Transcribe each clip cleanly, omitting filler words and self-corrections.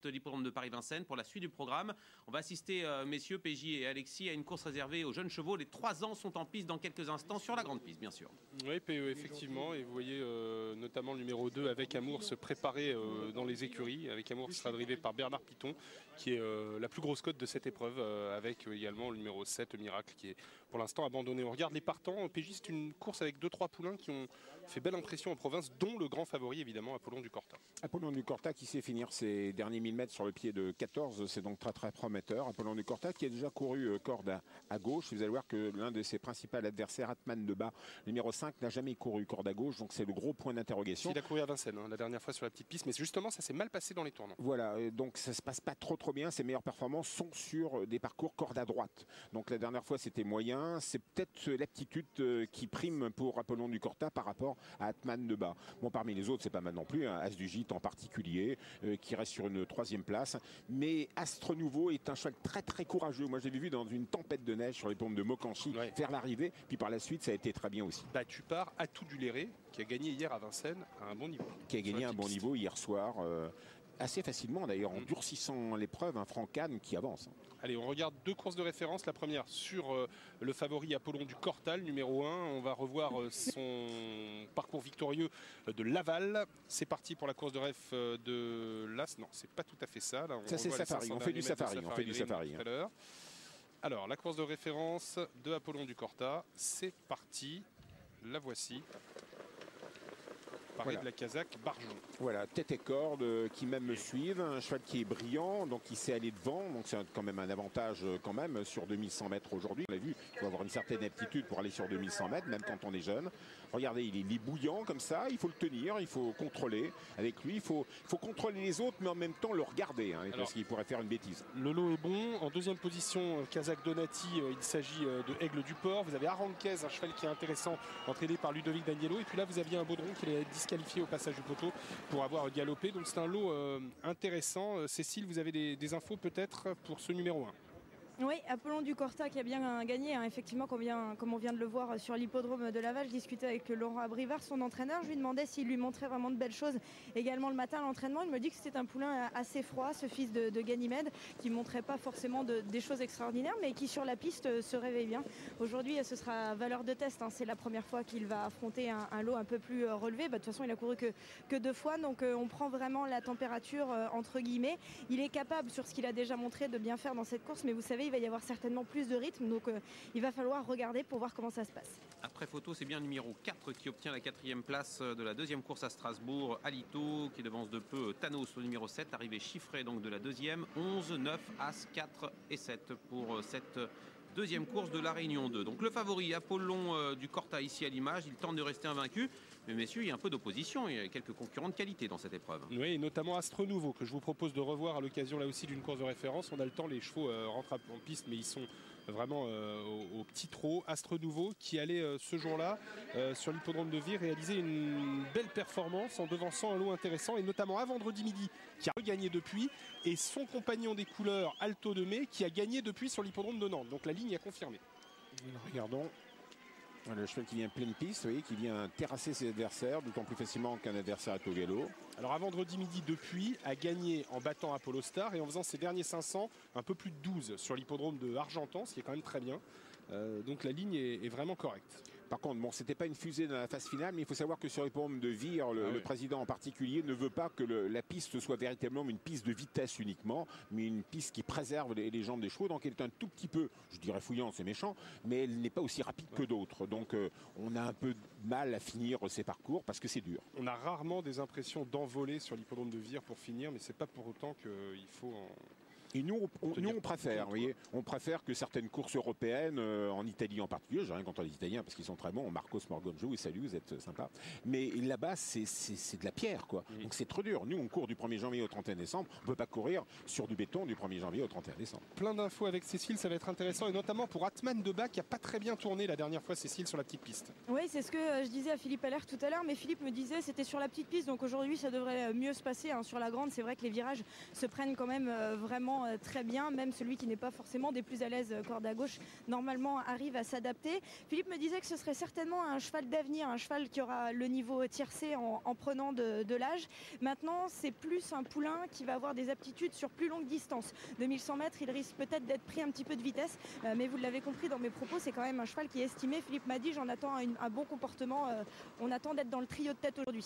l'hippodrome de Paris-Vincennes. Pour la suite du programme, on va assister, messieurs, PJ et Alexis, à une course réservée aux jeunes chevaux. Les 3 ans sont en piste dans quelques instants sur la grande piste, bien sûr. Oui, PE, effectivement. Et vous voyez notamment le numéro 2 avec Amour se préparer dans les écuries. Avec Amour qui sera drivé par Bernard Piton, qui est la plus grosse cote de cette épreuve, avec également le numéro 7, Miracle, qui est pour l'instant abandonné. On regarde les partants. PJ, c'est une course avec 2-3 poulains qui ont fait belle impression en province, dont le grand favori, évidemment, Apollon du Corta. Apollon du Corta qui sait finir ses derniers 1000 mètres sur le pied de 14, c'est donc très très prometteur. Apollon du Corta qui a déjà couru corde à gauche. Vous allez voir que l'un de ses principaux adversaires, Atman de Bas, numéro 5, n'a jamais couru corde à gauche, donc c'est le gros point d'interrogation. Il a couru à Vincennes la dernière fois sur la petite piste, mais justement ça s'est mal passé dans les tournants. Voilà, donc ça se passe pas trop bien. Ses meilleures performances sont sur des parcours corde à droite. Donc la dernière fois c'était moyen. C'est peut-être l'aptitude qui prime pour Apollon du Corta par rapport à Atman de Bas. Bon, parmi les autres c'est pas mal non plus, hein. As du Gîte en particulier, qui reste sur une 3e place. Mais Astre Nouveau est un cheval très très courageux. Moi je l'ai vu dans une tempête de neige sur les pompes de Mokanchy vers l'arrivée. Puis par la suite ça a été très bien aussi. Tu pars à tout du Léré, qui a gagné hier à Vincennes à un bon niveau. Qui a gagné un bon niveau hier soir. Assez facilement d'ailleurs, en durcissant l'épreuve, un Franck Kahn qui avance. Allez, on regarde 2 courses de référence. La première sur le favori Apollon du Cortal, numéro 1. On va revoir son parcours victorieux de Laval. C'est parti pour la course de ref de l'As. Non, c'est pas tout à fait ça. Là, ça c'est Safari, on fait du Safari. On fait du Safari. Tout à l'heure. Alors, la course de référence de Apollon du Corta, c'est parti. La voici. Voilà. De la Kazakh Barjon. Voilà, tête et corde qui même me suivent, un cheval qui est brillant, donc il sait aller devant, donc c'est quand même un avantage quand même sur 2100 mètres aujourd'hui. On l'a vu, il faut avoir une certaine aptitude pour aller sur 2100 mètres, même quand on est jeune. Regardez, il est bouillant comme ça, il faut le tenir, il faut contrôler avec lui, il faut contrôler les autres, mais en même temps le regarder, hein, parce qu'il pourrait faire une bêtise. Le lot est bon. En 2e position, Kazakh Donati, il s'agit de Aigle du Port. Vous avez Aranquez, un cheval qui est intéressant, entraîné par Ludovic Danielo. Et puis là, vous aviez un Baudron qui est disqualifié au passage du poteau pour avoir galopé. Donc c'est un lot intéressant. Cécile, vous avez des infos peut-être pour ce numéro 1? Oui, Apollon du Corta qui a bien gagné, hein, effectivement, comme on vient de le voir sur l'hippodrome de Laval. Je discutais avec Laurent Abrivard, son entraîneur. Je lui demandais s'il lui montrait vraiment de belles choses également le matin à l'entraînement. Il me dit que c'était un poulain assez froid, ce fils de Ganymède, qui ne montrait pas forcément des choses extraordinaires, mais qui sur la piste se réveille bien. Aujourd'hui, ce sera valeur de test, hein. C'est la première fois qu'il va affronter un lot un peu plus relevé. De toute façon, il a couru que 2 fois, donc on prend vraiment la température entre guillemets. Il est capable, sur ce qu'il a déjà montré, de bien faire dans cette course, mais vous savez, il va y avoir certainement plus de rythme, donc il va falloir regarder pour voir comment ça se passe. Après photo, c'est bien le numéro 4 qui obtient la 4e place de la 2e course à Strasbourg. Alito qui devance de peu Thanos au numéro 7, arrivée chiffrée donc de la 2e. 11, 9, As, 4 et 7 pour cette 2e course de la Réunion 2. Donc le favori Apollon du Corta ici à l'image, il tente de rester invaincu. Mais messieurs, il y a un peu d'opposition, il y a quelques concurrents de qualité dans cette épreuve. Oui, et notamment Astre Nouveau, que je vous propose de revoir à l'occasion là aussi d'une course de référence. On a le temps, les chevaux rentrent en piste, mais ils sont vraiment au petit trot. Astre Nouveau qui allait ce jour-là sur l'hippodrome de Vire réaliser une belle performance en devançant un lot intéressant, et notamment à vendredi midi, qui a regagné depuis, et son compagnon des couleurs, Alto de Mai, qui a gagné depuis sur l'hippodrome de Nantes. Donc la ligne a confirmé. Regardons. Le cheval qui vient pleine piste, vous voyez, qui vient terrasser ses adversaires, d'autant plus facilement qu'un adversaire est au galop. Alors à vendredi midi, depuis, a gagné en battant Apollo Star et en faisant ses derniers 500, un peu plus de 12 sur l'hippodrome de Argentan, ce qui est quand même très bien. Donc la ligne est vraiment correcte. Par contre, bon, c'était pas une fusée dans la phase finale, mais il faut savoir que sur l'hippodrome de Vire, le président en particulier ne veut pas que la piste soit véritablement une piste de vitesse uniquement, mais une piste qui préserve les jambes des chevaux. Donc elle est un tout petit peu, je dirais fouillant, c'est méchant, mais elle n'est pas aussi rapide que d'autres. Donc on a un peu de mal à finir ces parcours parce que c'est dur. On a rarement des impressions d'envoler sur l'hippodrome de Vire pour finir, mais c'est pas pour autant qu'il faut en... Et nous, on préfère, vous voyez, on préfère que certaines courses européennes, en Italie en particulier, j'ai rien contre les Italiens parce qu'ils sont très bons, Marcos Morgonjo, et salut, vous êtes sympa. Mais là-bas, c'est de la pierre, quoi. Donc c'est trop dur. Nous, on court du 1er janvier au 31 décembre, on ne peut pas courir sur du béton du 1er janvier au 31 décembre. Plein d'infos avec Cécile, ça va être intéressant, et notamment pour Atman de Bas qui n'a pas très bien tourné la dernière fois, Cécile, sur la petite piste. Oui, c'est ce que je disais à Philippe Allaire tout à l'heure, mais Philippe me disait c'était sur la petite piste, donc aujourd'hui ça devrait mieux se passer, hein. Sur la grande, c'est vrai que les virages se prennent quand même vraiment vraiment très bien. Même celui qui n'est pas forcément des plus à l'aise corde à gauche, normalement arrive à s'adapter. Philippe me disait que ce serait certainement un cheval d'avenir, un cheval qui aura le niveau tiercé en prenant de l'âge. Maintenant, c'est plus un poulain qui va avoir des aptitudes sur plus longue distance. 2100 mètres, il risque peut-être d'être pris un petit peu de vitesse, mais vous l'avez compris dans mes propos, c'est quand même un cheval qui est estimé. Philippe m'a dit, j'en attends un bon comportement, on attend d'être dans le trio de tête aujourd'hui.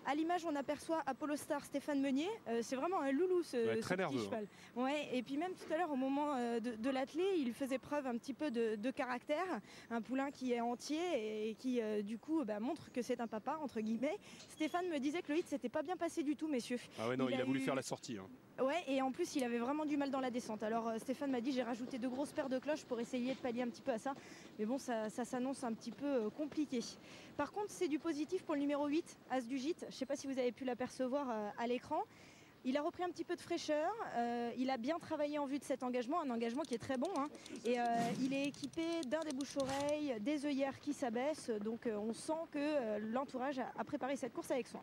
À l'image, on aperçoit Apollo Star, Stéphane Meunier, c'est vraiment un loulou ce très petit nerveux, cheval. Ouais, et puis même tout à l'heure, au moment de l'attelé, il faisait preuve un petit peu de caractère, un poulain qui est entier et qui du coup montre que c'est un papa, entre guillemets. Stéphane me disait que le hit s'était pas bien passé du tout, messieurs. Ah ouais, non, il a voulu faire la sortie. Ouais, et en plus il avait vraiment du mal dans la descente. Alors Stéphane m'a dit, j'ai rajouté 2 grosses paires de cloches pour essayer de pallier un petit peu à ça, mais bon, ça s'annonce un petit peu compliqué. Par contre, c'est du positif pour le numéro 8, As du Gîte. Je ne sais pas si vous avez pu l'apercevoir à l'écran. Il a repris un petit peu de fraîcheur, il a bien travaillé en vue de cet engagement, un engagement qui est très bon, hein. Et il est équipé d'un des bouches-oreilles, des œillères qui s'abaissent, donc on sent que l'entourage a préparé cette course avec soin.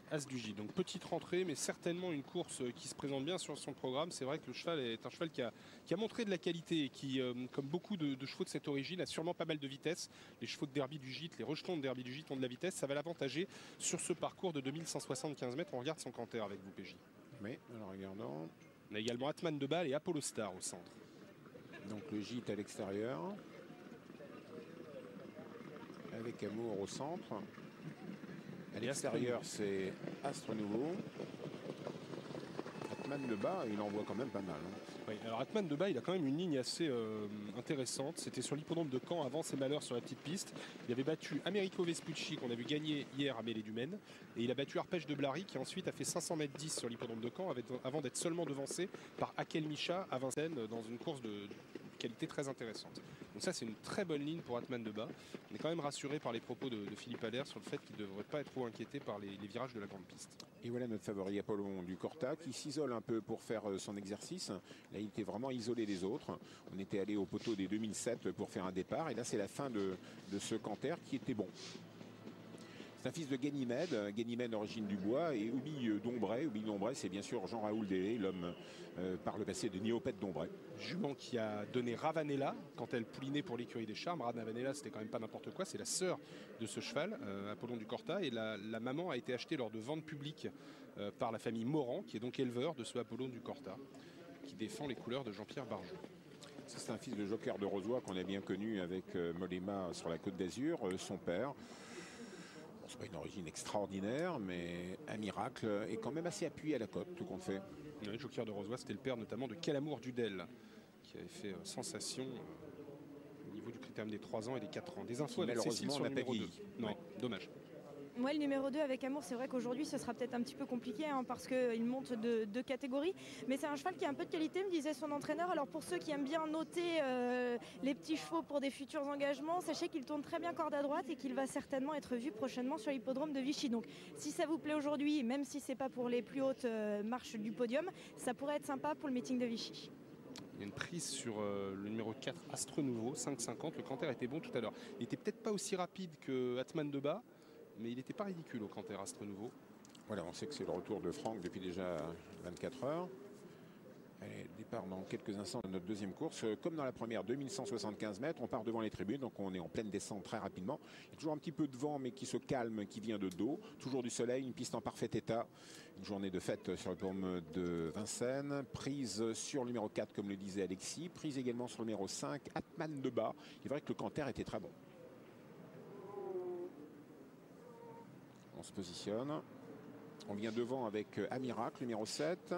As du Gîte, donc petite rentrée, mais certainement une course qui se présente bien sur son programme. C'est vrai que le cheval est un cheval qui a montré de la qualité et qui, comme beaucoup de chevaux de cette origine, a sûrement pas mal de vitesse. Les chevaux de Derby du Gîte, les rejetons de Derby du Gîte ont de la vitesse. Ça va l'avantager sur ce parcours de 2175 mètres. On regarde son canter avec vous, PJ. Oui, alors regardons. On a également Atman de Bâle et Apollo Star au centre. Donc le Gîte à l'extérieur. Avec Amour au centre. À l'extérieur, c'est Astre Nouveau. Atman de Bas, il envoie quand même pas mal. Oui, alors Atman de Bas, il a quand même une ligne assez intéressante. C'était sur l'hippodrome de Caen avant ses malheurs sur la petite piste. Il avait battu Americo Vespucci, qu'on a vu gagner hier à Mêlée du Maine. Et il a battu Arpège de Blary, qui ensuite a fait 500 mètres 10 sur l'hippodrome de Caen, avant d'être seulement devancé par Akel Micha à Vincennes dans une course de qualité très intéressante. Donc ça, c'est une très bonne ligne pour Atman de Bas. On est quand même rassuré par les propos de Philippe Allaire sur le fait qu'il ne devrait pas être trop inquiété par les virages de la grande piste. Et voilà notre favori Apollon du Corta qui s'isole un peu pour faire son exercice. Là, il était vraiment isolé des autres. On était allé au poteau des 2007 pour faire un départ. Et là, c'est la fin de ce canter qui était bon. C'est un fils de Ganymède d'origine du Bois, et Oubi Dombray. Oubi Dombray, c'est bien sûr Jean-Raoul Délé, l'homme par le passé de Néopète Dombray. Jument qui a donné Ravanella quand elle poulinait pour l'écurie des Charmes. Ravanella, c'était quand même pas n'importe quoi, c'est la sœur de ce cheval, Apollon du Corta, et la maman a été achetée lors de ventes publiques par la famille Morand, qui est donc éleveur de ce Apollon du Corta, qui défend les couleurs de Jean-Pierre Barjou. C'est un fils de Joker de Rosoy qu'on a bien connu avec Mollema sur la Côte d'Azur, son père. C'est pas une origine extraordinaire, mais un miracle, et quand même assez appuyé à la côte, tout compte fait. Oui, Joker de Rosoy, c'était le père notamment de Quel Amour Dudel, qui avait fait sensation au niveau du critérium des 3 ans et des 4 ans. Des infos avec Cécile sur le numéro 2. Non, dommage. Moi, le numéro 2 avec Amour, c'est vrai qu'aujourd'hui, ce sera peut-être un petit peu compliqué parce qu'il monte de catégorie. Mais c'est un cheval qui a un peu de qualité, me disait son entraîneur. Alors pour ceux qui aiment bien noter les petits chevaux pour des futurs engagements, sachez qu'il tourne très bien corde à droite et qu'il va certainement être vu prochainement sur l'hippodrome de Vichy. Donc si ça vous plaît aujourd'hui, même si c'est pas pour les plus hautes marches du podium, ça pourrait être sympa pour le meeting de Vichy. Il y a une prise sur le numéro 4, Astre Nouveau, 5,50. Le canter était bon tout à l'heure. Il n'était peut-être pas aussi rapide que Atman de Bas, mais il n'était pas ridicule au canter Astre Nouveau. Voilà, on sait que c'est le retour de Franck depuis déjà 24 heures. Allez, départ dans quelques instants de notre deuxième course. Comme dans la première, 2175 mètres, on part devant les tribunes, donc on est en pleine descente très rapidement. Il y a toujours un petit peu de vent, mais qui se calme, qui vient de dos. Toujours du soleil, une piste en parfait état. Une journée de fête sur le pôle de Vincennes. Prise sur le numéro 4, comme le disait Alexis. Prise également sur le numéro 5, Atman de Bas. Il est vrai que le canter était très bon. On se positionne. On vient devant avec Amirac, numéro 7.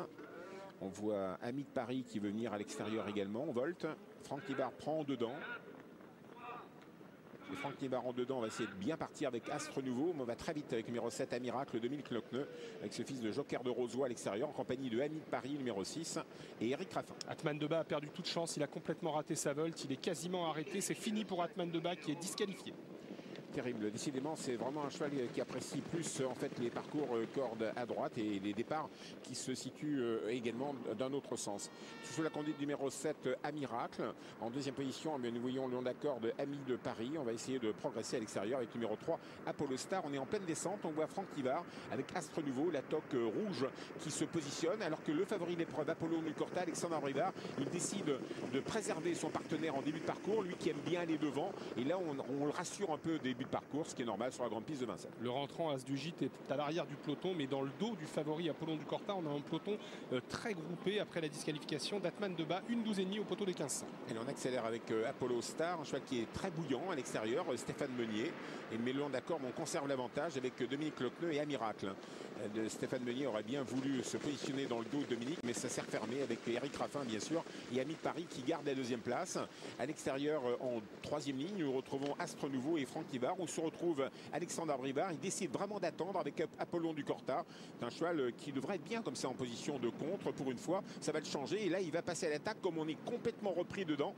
On voit Ami de Paris qui veut venir à l'extérieur également. On volte. Franck Nibard prend en dedans. Et Franck Nibard en dedans, on va essayer de bien partir avec Astre Nouveau. Mais on va très vite avec le numéro 7, Amirac, le 2000 Cloqueneux, avec ce fils de Joker de Rosoy à l'extérieur, en compagnie de Ami de Paris, numéro 6, et Eric Raffin. Atman de Bas a perdu toute chance. Il a complètement raté sa volte. Il est quasiment arrêté. C'est fini pour Atman de Bas qui est disqualifié. Terrible. Décidément, c'est vraiment un cheval qui apprécie plus en fait les parcours corde à droite et les départs qui se situent également d'un autre sens. Sous la conduite numéro 7, Amiracle. En deuxième position, nous voyons le long de la corde Ami de Paris. On va essayer de progresser à l'extérieur avec numéro 3, Apollo Star. On est en pleine descente. On voit Franck Tivard avec Astre Nouveau, la toque rouge qui se positionne, alors que le favori de l'épreuve, Apollon du Corta, Alexandre Abrivard, il décide de préserver son partenaire en début de parcours, lui qui aime bien aller devant. Et là, on le rassure un peu au début de parcours, ce qui est normal sur la grande piste de Vincennes. Le rentrant As du Gîte est à l'arrière du peloton, mais dans le dos du favori Apollon du Corta, on a un peloton très groupé après la disqualification d'Atman de Bas, une 12,5 au poteau des 1500. Et on accélère avec Apollo Star, un cheval qui est très bouillant à l'extérieur, Stéphane Meunier. Et Mélon d'accord, on conserve l'avantage avec Dominique Lecneux et Amiracle. Stéphane Meunier aurait bien voulu se positionner dans le dos de Dominique, mais ça s'est refermé avec Eric Raffin, bien sûr, et Ami de Paris qui garde la deuxième place. À l'extérieur, en troisième ligne, nous retrouvons Astre Nouveau et Franck Tivard, où se retrouve Alexandre Abrivard. Il décide vraiment d'attendre avec Apollon du Corta. C'est un cheval qui devrait être bien comme ça en position de contre pour une fois. Ça va le changer et là, il va passer à l'attaque comme on est complètement repris dedans,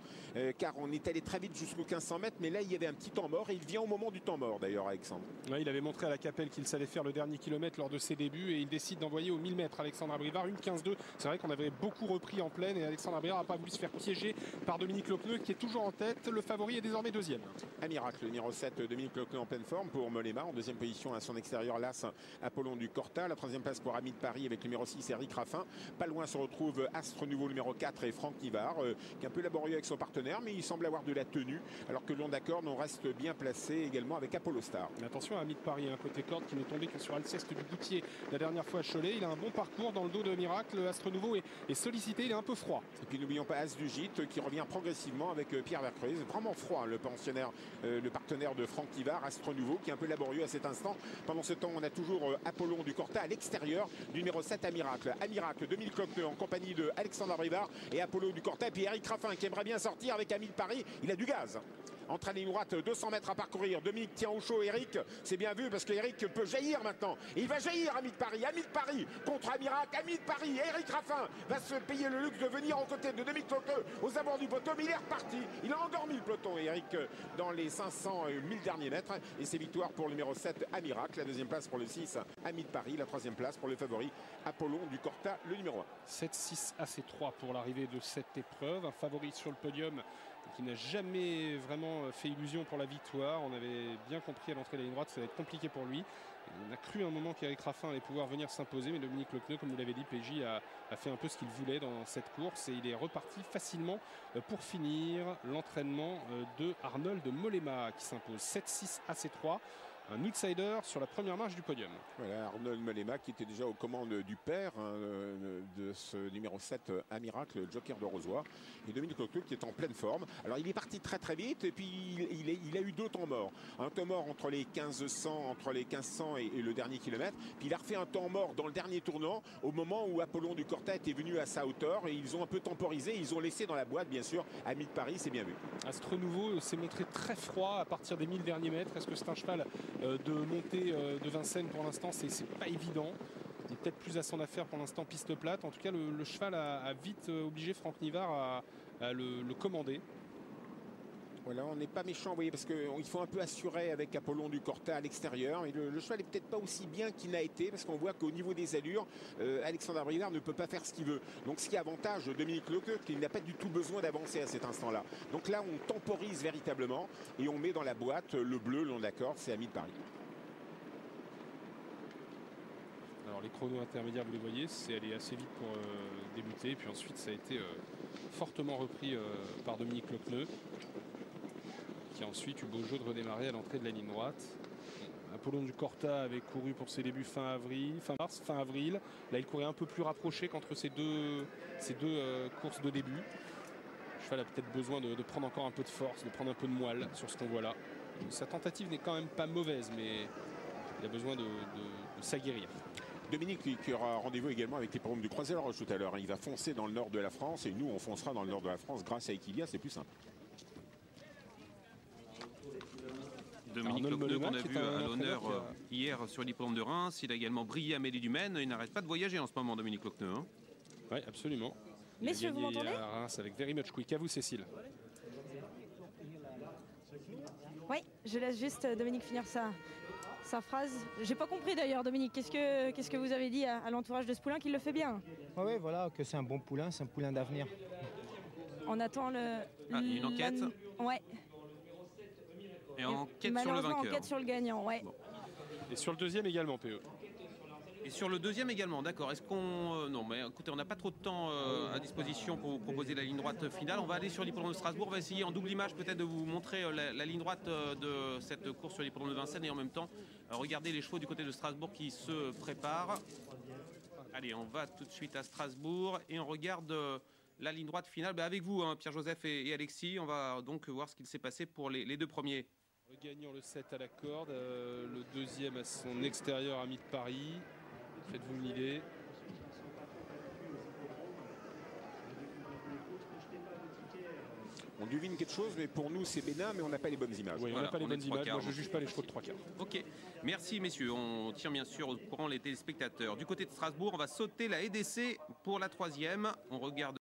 car on est allé très vite jusqu'aux 1500 mètres, mais là, il y avait un petit temps mort et il vient au moment du temps mort d'ailleurs, Alexandre. Ouais, il avait montré à la Capelle qu'il savait faire le dernier kilomètre lors de ses débuts et il décide d'envoyer aux 1000 mètres Alexandre Abrivard une 15-2. C'est vrai qu'on avait beaucoup repris en pleine et Alexandre Abrivard n'a pas voulu se faire piéger par Dominique Lecneux qui est toujours en tête. Le favori est désormais deuxième. Amiracle, le numéro 7, Dominique Lecneux en pleine forme pour Mollema. En deuxième position à son extérieur, l'As Apollon du Corta. La troisième place pour Ami de Paris avec le numéro 6, Eric Raffin. Pas loin se retrouve Astre Nouveau, numéro 4 et Franck Tivard, qui est un peu laborieux avec son partenaire, mais il semble avoir de la tenue. Alors que le long d'accord, on reste bien placé également avec Apollo Star. Mais attention à Ami de Paris, un côté corde qui n'est tombé que sur Alceste du Goutier la dernière fois à Cholet. Il a un bon parcours dans le dos de Miracle. Astre Nouveau est sollicité, il est un peu froid. Et puis n'oublions pas As du Gîte qui revient progressivement avec Pierre Vercruz. Vraiment froid, le pensionnaire, le partenaire de Franck Tivard, Astre Nouveau, qui est un peu laborieux à cet instant. Pendant ce temps, on a toujours Apollon du Corta à l'extérieur du numéro 7, Amiracle. Amiracle, Dominique Lecneux en compagnie de Alexandre Abrivard et Apollon du Corta. Et puis Eric Raffin qui aimerait bien sortir avec Ami de Paris. Il a du gaz. Entre la ligne droite, 200 mètres à parcourir. Dominique tient au chaud Eric. C'est bien vu parce qu'Eric peut jaillir maintenant. Et il va jaillir, Ami de Paris. Ami de Paris contre Amiracle. Ami de Paris. Eric Raffin va se payer le luxe de venir aux côtés de Dominique Lecneux aux abords du peloton. Mais il est reparti. Il a endormi le peloton, Eric, dans les 500 1000 derniers mètres. Et c'est victoire pour le numéro 7, Amiracle. La deuxième place pour le 6, Ami de Paris. La troisième place pour le favori, Apollon du Corta, le numéro 1. 7-6 AC3 pour l'arrivée de cette épreuve. Un favori sur le podium qui n'a jamais vraiment fait illusion pour la victoire. On avait bien compris à l'entrée de la ligne droite que ça va être compliqué pour lui. On a cru un moment qu'Eric Raffin allait pouvoir venir s'imposer, mais Dominique Lecneux, comme vous l'avez dit, PJ a fait un peu ce qu'il voulait dans cette course et il est reparti facilement pour finir l'entraînement de Arnold Mollema qui s'impose 7-6 AC3. Un outsider sur la première marche du podium. Voilà, Arnold Mollema qui était déjà aux commandes du père de ce numéro 7 Amiracle, Joker de Rosoy. Et Dominique Lecneux qui est en pleine forme. Alors il est parti très très vite et puis il a eu deux temps morts. Un temps mort entre les 1500 et le dernier kilomètre. Puis il a refait un temps mort dans le dernier tournant au moment où Apollon du Corta était venu à sa hauteur et ils ont un peu temporisé. Ils ont laissé dans la boîte bien sûr Ami de Paris, c'est bien vu. Astre Nouveau s'est montré très froid à partir des 1000 derniers mètres. Est-ce que c'est un cheval de montée de Vincennes pour l'instant? C'est pas évident. Il est peut-être plus à son affaire pour l'instant piste plate. En tout cas, le cheval a vite obligé Franck Nivard à le commander. Voilà, on n'est pas méchant, vous voyez, parce qu'il faut un peu assurer avec Apollon du Corta à l'extérieur. Et le cheval n'est peut-être pas aussi bien qu'il n'a été, parce qu'on voit qu'au niveau des allures, Alexandre Abrivard ne peut pas faire ce qu'il veut. Donc ce qui avantage Dominique Lecneux, qui n'a pas du tout besoin d'avancer à cet instant-là. Donc là, on temporise véritablement et on met dans la boîte le bleu, le long de la corde, c'est Ami de Paris. Alors les chronos intermédiaires, vous les voyez, c'est allé assez vite pour débuter. Et puis ensuite, ça a été fortement repris par Dominique Lecneux, qui a ensuite eu beau jeu de redémarrer à l'entrée de la ligne droite. Apollon du Corta avait couru pour ses débuts fin mars, fin avril. Là, il courait un peu plus rapproché qu'entre ces deux courses de début. Le cheval a peut-être besoin de prendre encore un peu de force, de prendre un peu de moelle sur ce qu'on voit là. Sa tentative n'est quand même pas mauvaise, mais il a besoin de s'aguerrir. Dominique qui aura rendez-vous également avec les programmes du Croisé-la-Roche tout à l'heure. Il va foncer dans le nord de la France et nous, on foncera dans le nord de la France grâce à Equilia, c'est plus simple. Dominique Lecneux qu'on a vu à l'honneur hier sur l'hippodrome de Reims. Il a également brillé à Mélé-du-Maine. Il n'arrête pas de voyager en ce moment, Dominique Lecneux. Hein. Oui, absolument. Messieurs, vous m'entendez? À Reims avec Very Much Quick. À vous, Cécile. Oui, je laisse juste Dominique finir sa phrase. J'ai pas compris d'ailleurs, Dominique. Qu'est-ce que vous avez dit à l'entourage de ce poulain qui le fait bien? Oui, voilà, que c'est un bon poulain, c'est un poulain d'avenir. On attend une enquête. Ouais. Et enquête sur le vainqueur. Enquête sur le gagnant, ouais. Bon. Et sur le deuxième également, PE. Et sur le deuxième également, d'accord. Est-ce qu'on... non, mais écoutez, on n'a pas trop de temps à disposition pour vous proposer la ligne droite finale. On va aller sur l'hippodrome de Strasbourg. On va essayer en double image peut-être de vous montrer la ligne droite de cette course sur l'hippodrome de Vincennes et en même temps regarder les chevaux du côté de Strasbourg qui se préparent. Allez, on va tout de suite à Strasbourg et on regarde la ligne droite finale avec vous, hein, Pierre-Joseph et Alexis. On va donc voir ce qu'il s'est passé pour les deux premiers. Le gagnant, le 7 à la corde, le deuxième à son extérieur ami de Paris. Faites-vous une idée. On devine quelque chose, mais pour nous c'est bénin, mais on n'a pas les bonnes images. Oui, on n'a pas les bonnes images. Moi, je ne juge pas les chevaux de 3 quarts. Ok, merci messieurs. On tient bien sûr au courant les téléspectateurs. Du côté de Strasbourg, on va sauter la EDC pour la troisième. On regarde